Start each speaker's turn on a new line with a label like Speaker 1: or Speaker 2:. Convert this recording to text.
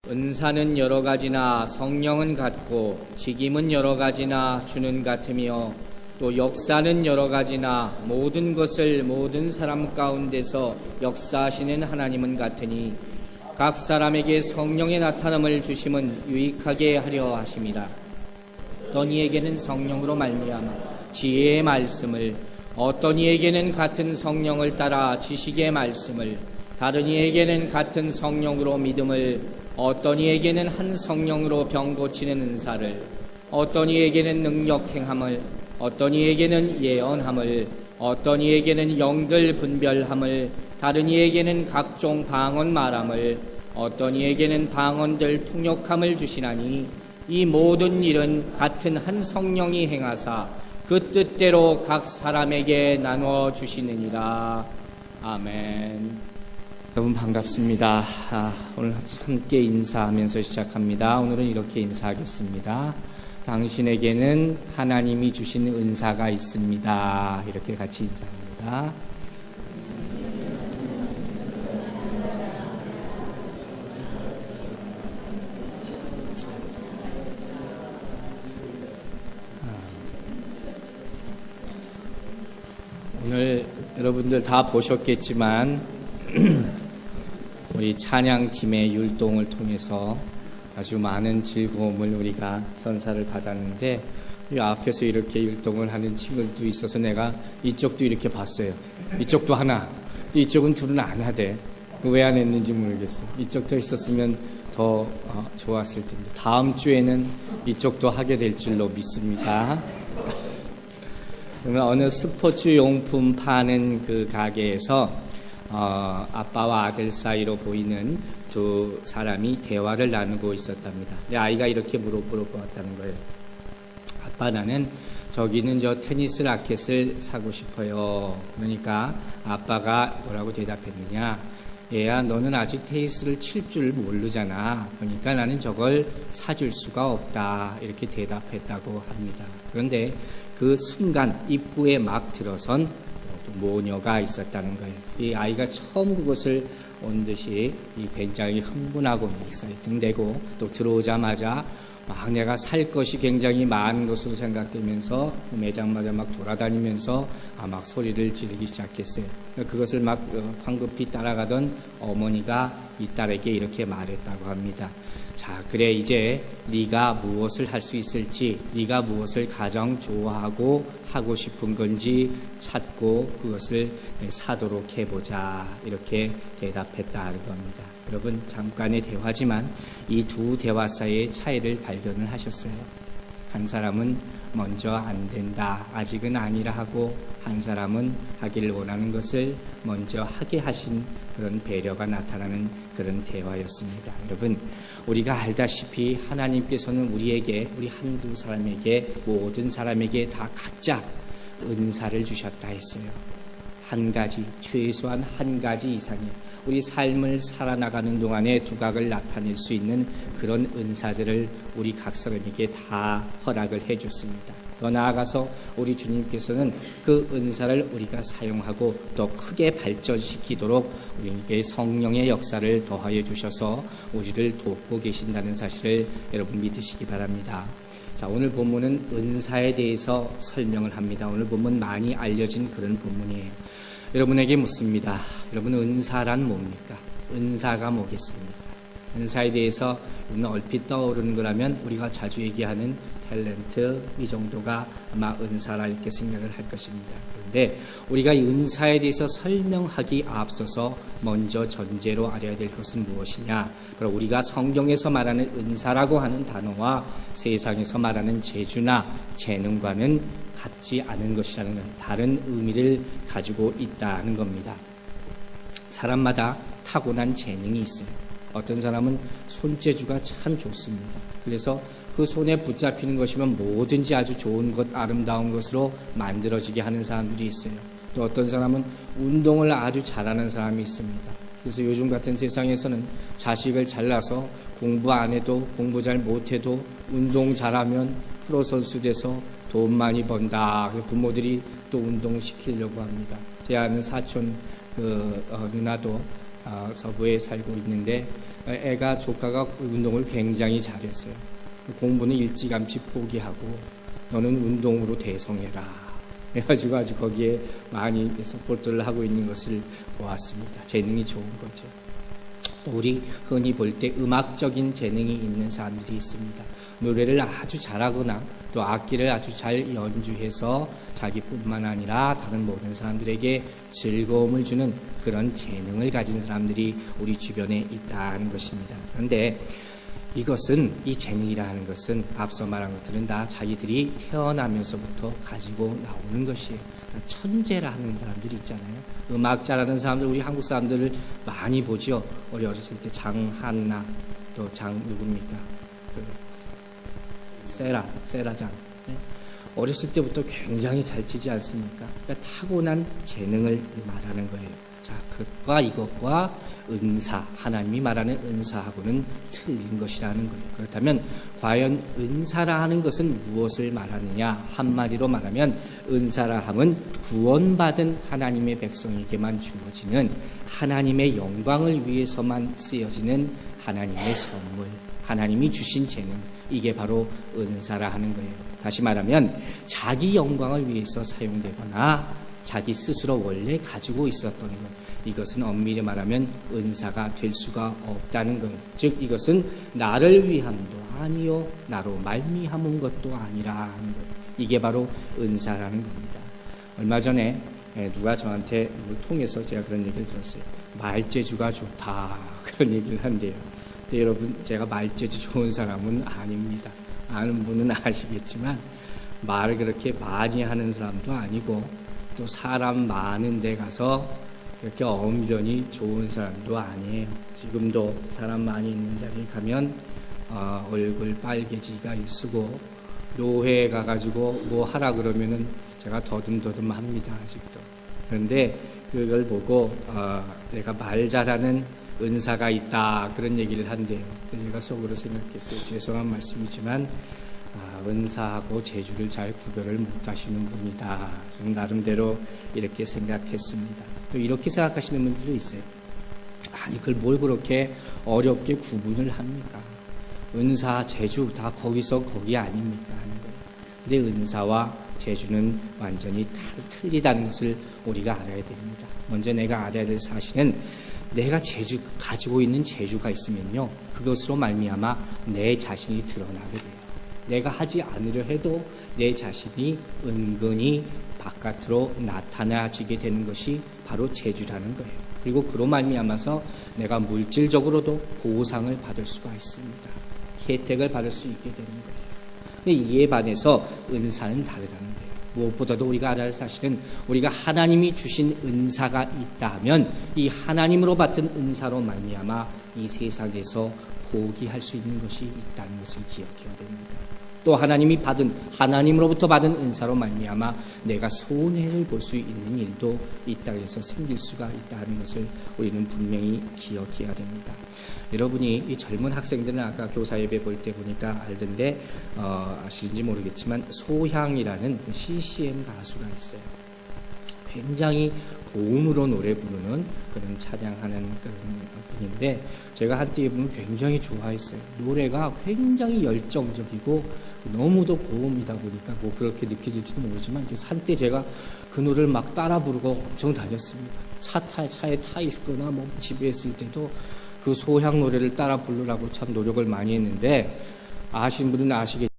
Speaker 1: 은사는 여러 가지나 성령은 같고 직임은 여러 가지나 주는 같으며 또 역사는 여러 가지나 모든 것을 모든 사람 가운데서 역사하시는 하나님은 같으니 각 사람에게 성령의 나타남을 주심은 유익하게 하려 하심이라. 어떤 이에게는 성령으로 말미암아 지혜의 말씀을, 어떤 이에게는 같은 성령을 따라 지식의 말씀을, 다른 이에게는 같은 성령으로 믿음을, 어떤 이에게는 한 성령으로 병 고치는 은사를, 어떤 이에게는 능력 행함을, 어떤 이에게는 예언함을, 어떤 이에게는 영들 분별함을, 다른 이에게는 각종 방언 말함을, 어떤 이에게는 방언들 통역함을 주시나니 이 모든 일은 같은 한 성령이 행하사 그 뜻대로 각 사람에게 나누어 주시느니라. 아멘. 여러분 반갑습니다. 오늘 함께 인사하면서 시작합니다. 오늘은 이렇게 인사하겠습니다. 당신에게는 하나님이 주신 은사가 있습니다. 이렇게 같이 인사합니다. 오늘 여러분들 다 보셨겠지만 우리 찬양팀의 율동을 통해서 아주 많은 즐거움을 우리가 선사를 받았는데, 이 앞에서 이렇게 율동을 하는 친구들도 있어서 내가 이쪽도 이렇게 봤어요. 이쪽도 하나, 이쪽은 둘은 안 하대. 왜 안 했는지 모르겠어요. 이쪽도 있었으면 더 좋았을 텐데, 다음 주에는 이쪽도 하게 될 줄로 믿습니다. 그러면 어느 스포츠 용품 파는 그 가게에서 아빠와 아들 사이로 보이는 두 사람이 대화를 나누고 있었답니다. 아이가 이렇게 물어보았다는 거예요. 아빠, 나는 저기 있는 저 테니스 라켓을 사고 싶어요. 그러니까 아빠가 뭐라고 대답했느냐? 얘야, 너는 아직 테니스를 칠 줄 모르잖아. 그러니까 나는 저걸 사줄 수가 없다. 이렇게 대답했다고 합니다. 그런데 그 순간 입구에 막 들어선 모녀가 있었다는 거예요. 이 아이가 처음 그것을 온 듯이 굉장히 흥분하고 등대고, 또 들어오자마자 막 내가 살 것이 굉장히 많은 것으로 생각되면서 매장마다 막 돌아다니면서 막 소리를 지르기 시작했어요. 그것을 막 황급히 따라가던 어머니가 이 딸에게 이렇게 말했다고 합니다. 자, 그래, 이제 네가 무엇을 할 수 있을지, 네가 무엇을 가장 좋아하고 하고 싶은 건지 찾고 그것을 사도록 해보자. 이렇게 대답했다는 겁니다. 여러분, 잠깐의 대화지만 이 두 대화 사이의 차이를 발견을 하셨어요. 한 사람은 먼저 안 된다, 아직은 아니라 하고, 한 사람은 하기를 원하는 것을 먼저 하게 하신 그런 배려가 나타나는 그런 대화였습니다. 여러분, 우리가 알다시피 하나님께서는 우리에게, 우리 한두 사람에게, 모든 사람에게 다 각자 은사를 주셨다 했어요. 한 가지, 최소한 한 가지 이상의 우리 삶을 살아나가는 동안에 두각을 나타낼 수 있는 그런 은사들을 우리 각 사람에게 다 허락을 해줬습니다. 더 나아가서 우리 주님께서는 그 은사를 우리가 사용하고 더 크게 발전시키도록 우리에게 성령의 역사를 더하여 주셔서 우리를 돕고 계신다는 사실을 여러분 믿으시기 바랍니다. 자, 오늘 본문은 은사에 대해서 설명을 합니다. 오늘 본문 많이 알려진 그런 본문이에요. 여러분에게 묻습니다. 여러분, 은사란 뭡니까? 은사가 뭐겠습니까? 은사에 대해서 얼핏 떠오르는 거라면 우리가 자주 얘기하는 탤런트, 이 정도가 아마 은사라 이렇게 생각을 할 것입니다. 그런데 우리가 이 은사에 대해서 설명하기 앞서서 먼저 전제로 알아야 될 것은 무엇이냐? 바로 우리가 성경에서 말하는 은사라고 하는 단어와 세상에서 말하는 재주나 재능과는 같지 않은 것이라는 것, 다른 의미를 가지고 있다는 겁니다. 사람마다 타고난 재능이 있어요. 어떤 사람은 손재주가 참 좋습니다. 그래서 그 손에 붙잡히는 것이면 뭐든지 아주 좋은 것, 아름다운 것으로 만들어지게 하는 사람들이 있어요. 또 어떤 사람은 운동을 아주 잘하는 사람이 있습니다. 그래서 요즘 같은 세상에서는 자식을 잘나서 공부 안 해도, 공부 잘 못해도 운동 잘하면 프로 선수 돼서 돈 많이 번다. 부모들이 또 운동시키려고 합니다. 제 아는 사촌 누나도 서부에 살고 있는데 조카가 운동을 굉장히 잘했어요. 공부는 일찌감치 포기하고 너는 운동으로 대성해라. 해가지고 아주 거기에 많이 서포트를 하고 있는 것을 보았습니다. 재능이 좋은 거죠. 우리 흔히 볼 때 음악적인 재능이 있는 사람들이 있습니다. 노래를 아주 잘하거나 또 악기를 아주 잘 연주해서 자기뿐만 아니라 다른 모든 사람들에게 즐거움을 주는 그런 재능을 가진 사람들이 우리 주변에 있다는 것입니다. 그런데 이 재능이라 하는 것은 앞서 말한 것들은 다 자기들이 태어나면서부터 가지고 나오는 것이에요. 천재라 하는 사람들이 있잖아요. 음악 잘하는 사람들, 우리 한국 사람들을 많이 보죠. 우리 어렸을 때 장한나, 또 누굽니까? 세라장. 네? 어렸을 때부터 굉장히 잘 치지 않습니까? 그러니까 타고난 재능을 말하는 거예요. 자, 그것과 이것과 은사, 하나님이 말하는 은사하고는 틀린 것이라는 거예요. 그렇다면 과연 은사라 하는 것은 무엇을 말하느냐? 한마디로 말하면 은사라 함은 구원받은 하나님의 백성에게만 주어지는 하나님의 영광을 위해서만 쓰여지는 하나님의 선물, 하나님이 주신 재능, 이게 바로 은사라 하는 거예요. 다시 말하면 자기 영광을 위해서 사용되거나 자기 스스로 원래 가지고 있었던 것, 이것은 엄밀히 말하면 은사가 될 수가 없다는 거예요. 즉 이것은 나를 위함도 아니요 나로 말미암은 것도 아니라 하는 거예요. 이게 바로 은사라는 겁니다. 얼마 전에 누가 저한테 통해서 제가 그런 얘기를 들었어요. 말재주가 좋다, 그런 얘기를 한대요. 근데 여러분, 제가 말재주 좋은 사람은 아닙니다. 아는 분은 아시겠지만 말을 그렇게 많이 하는 사람도 아니고 또 사람 많은 데 가서 이렇게 언변이 좋은 사람도 아니에요. 지금도 사람 많이 있는 자리에 가면 얼굴 빨개지가 일쓰고 노회에 가가지고 뭐 하라 그러면은 제가 더듬더듬 합니다. 아직도. 그런데 그걸 보고 내가 말 잘하는 은사가 있다, 그런 얘기를 한대요. 제가 속으로 생각했어요. 죄송한 말씀이지만 은사하고 재주를 잘 구별을 못하시는 분이다. 저는 나름대로 이렇게 생각했습니다. 또 이렇게 생각하시는 분들도 있어요. 아니, 그걸 뭘 그렇게 어렵게 구분을 합니까? 은사, 재주 다 거기서 거기 아닙니까? 하는 거예요. 근데 은사와 재주는 완전히 틀리다는 것을 우리가 알아야 됩니다. 먼저 내가 알아야 될 사실은 내가 가지고 있는 재주가 있으면요, 그것으로 말미암아 내 자신이 드러나게 돼요. 내가 하지 않으려 해도 내 자신이 은근히 바깥으로 나타나지게 되는 것이 바로 재주라는 거예요. 그리고 그로 말미암아서 내가 물질적으로도 보상을 받을 수가 있습니다. 혜택을 받을 수 있게 되는 거예요. 근데 이에 반해서 은사는 다르다는 거예요. 무엇보다도 우리가 알아야 할 사실은 우리가 하나님이 주신 은사가 있다 하면 이 하나님으로 받은 은사로 말미암아 이 세상에서 포기할 수 있는 것이 있다는 것을 기억해야 됩니다. 또 하나님으로부터 받은 은사로 말미암아 내가 손해를 볼 수 있는 일도 이 땅에서 생길 수가 있다는 것을 우리는 분명히 기억해야 됩니다. 여러분이 이 젊은 학생들은 아까 교사 예배 볼 때 보니까 알던데 아시는지 모르겠지만 소향이라는 CCM 가수가 있어요. 굉장히 고음으로 노래 부르는 그런 찬양하는 그런 분인데 제가 한때 보면 굉장히 좋아했어요. 노래가 굉장히 열정적이고 너무도 고음이다 보니까 뭐 그렇게 느껴질지도 모르지만 한때 제가 그 노래를 막 따라 부르고 엄청 다녔습니다. 차에 타 있거나 뭐 집에 있을 때도 그 소향 노래를 따라 부르라고 참 노력을 많이 했는데 아시는 분은 아시겠지만